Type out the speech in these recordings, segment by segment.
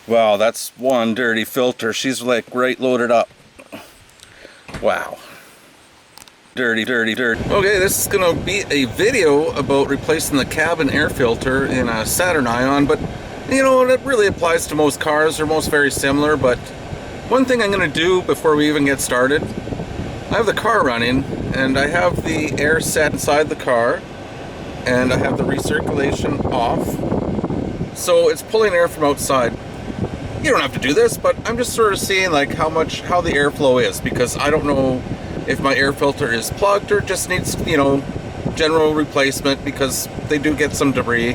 Wow, that's one dirty filter. She's like right loaded up. Wow. Dirty, dirty, dirty. Okay, this is gonna be a video about replacing the cabin air filter in a Saturn Ion, but you know, it really applies to most cars. They're most very similar, but one thing I'm gonna do before we even get started, I have the car running and I have the air set inside the car and I have the recirculation off. So it's pulling air from outside. You don't have to do this, but I'm just sort of seeing like how the airflow is, because I don't know if my air filter is plugged or just needs, you know, general replacement, because they do get some debris.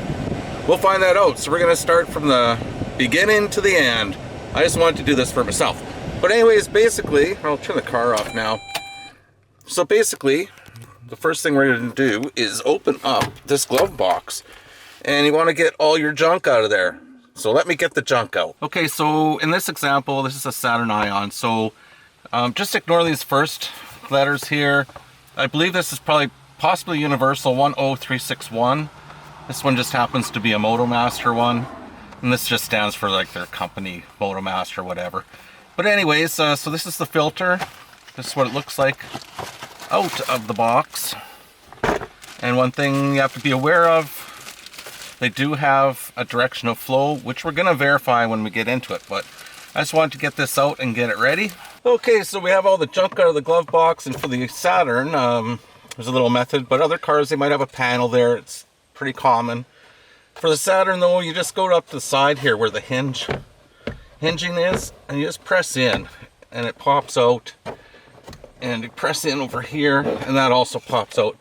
We'll find that out. So we're gonna start from the beginning to the end. I just wanted to do this for myself. But anyways, basically, I'll turn the car off now. So basically, the first thing we're gonna do is open up this glove box. And you wanna get all your junk out of there. So let me get the junk out. Okay, so in this example, this is a Saturn Ion. So just ignore these first letters here. I believe this is possibly Universal 10361. This one just happens to be a MotoMaster one. And this just stands for like their company, MotoMaster, whatever. But anyways, so this is the filter. This is what it looks like out of the box. And one thing you have to be aware of, they do have a direction of flow, which we're gonna verify when we get into it, but I just wanted to get this out and get it ready. Okay, so we have all the junk out of the glove box, and for the Saturn, there's a little method, but other cars, they might have a panel there. It's pretty common. For the Saturn though, you just go up to the side here where the hinging is, and you just press in, and it pops out, and you press in over here, and that also pops out.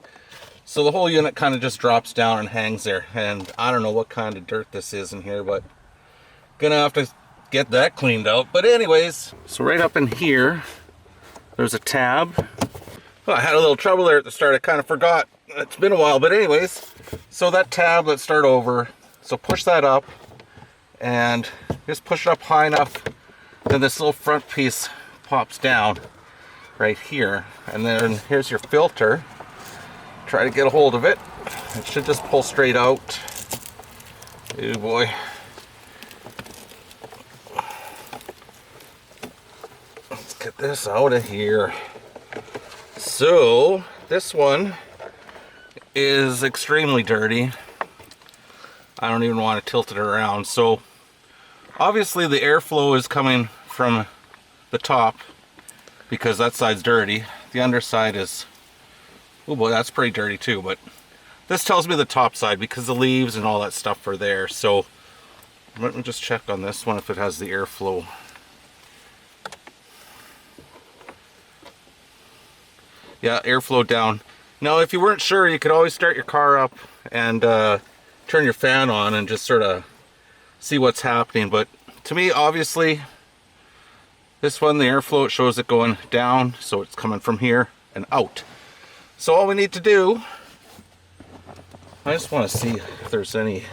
So the whole unit kind of just drops down and hangs there, and I don't know what kind of dirt this is in here, but gonna have to get that cleaned out. But anyways, so right up in here there's a tab. Well, I had a little trouble there at the start. I kind of forgot. It's been a while, but anyways, so that tab, let's start over. So push that up and just push it up high enough, then this little front piece pops down right here, and then here's your filter. Try to get a hold of it. It should just pull straight out. Oh boy. Let's get this out of here. So this one is extremely dirty. I don't even want to tilt it around. So obviously the airflow is coming from the top because that side's dirty. The underside is, oh boy, that's pretty dirty too, but this tells me the top side because the leaves and all that stuff are there. So let me just check on this one if it has the airflow. Yeah, airflow down. Now, if you weren't sure, you could always start your car up and turn your fan on and just sort of see what's happening. But to me, obviously, this one, the airflow, it shows it going down, so it's coming from here and out. So all we need to do, I just want to see if there's any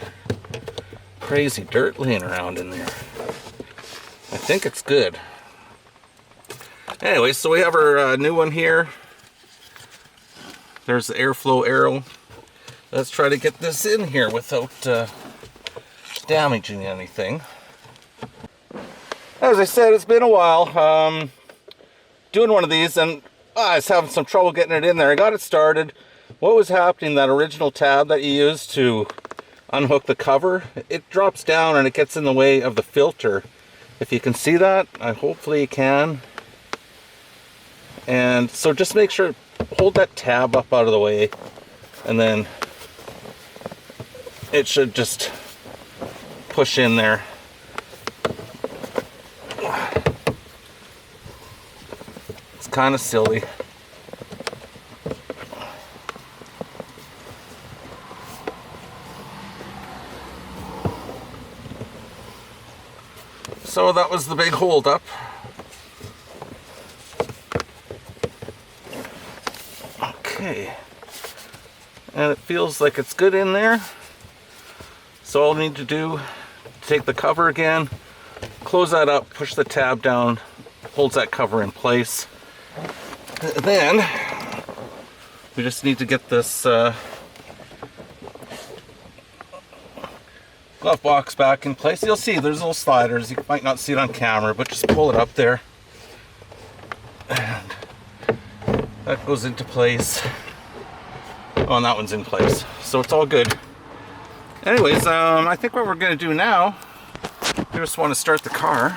crazy dirt laying around in there. I think it's good. Anyway, so we have our new one here. There's the airflow arrow. Let's try to get this in here without damaging anything. As I said, it's been a while doing one of these, and I was having some trouble getting it in there. I got it started. What was happening, that original tab that you used to unhook the cover, it drops down and it gets in the way of the filter. If you can see that, hopefully you can. And so just make sure, hold that tab up out of the way, and then it should just push in there. It's kind of silly. So that was the big hold up. Okay, and it feels like it's good in there. So all I need to do, take the cover again, close that up, push the tab down, holds that cover in place. Then we just need to get this, glove box back in place. You'll see there's little sliders. You might not see it on camera, but just pull it up there. And that goes into place. Oh, and that one's in place. So it's all good. Anyways, I think what we're going to do now, we just want to start the car.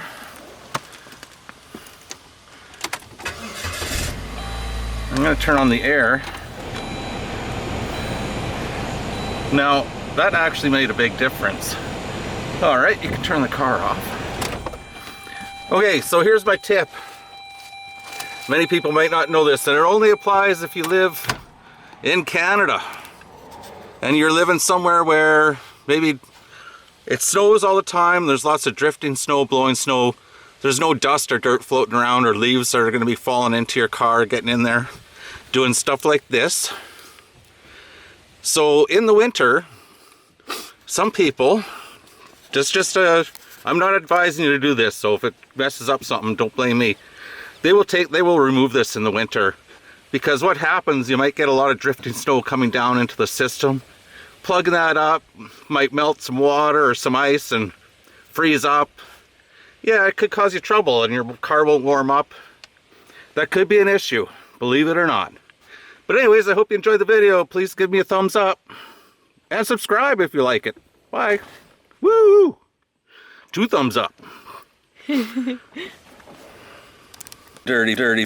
I'm going to turn on the air. Now, that actually made a big difference. All right, you can turn the car off. Okay, so here's my tip. Many people might not know this, and it only applies if you live in Canada and you're living somewhere where maybe it snows all the time. There's lots of drifting snow, blowing snow. There's no dust or dirt floating around or leaves that are going to be falling into your car, getting in there, doing stuff like this. So in the winter, some people, I'm not advising you to do this, so if it messes up something, don't blame me. They will remove this in the winter, because what happens, you might get a lot of drifting snow coming down into the system. Plugging that up might melt some water or some ice and freeze up. Yeah, it could cause you trouble and your car won't warm up. That could be an issue, believe it or not. But anyways, I hope you enjoyed the video. Please give me a thumbs up and subscribe if you like it. Bye. Woo! 2 thumbs up. Dirty, dirty, dirty.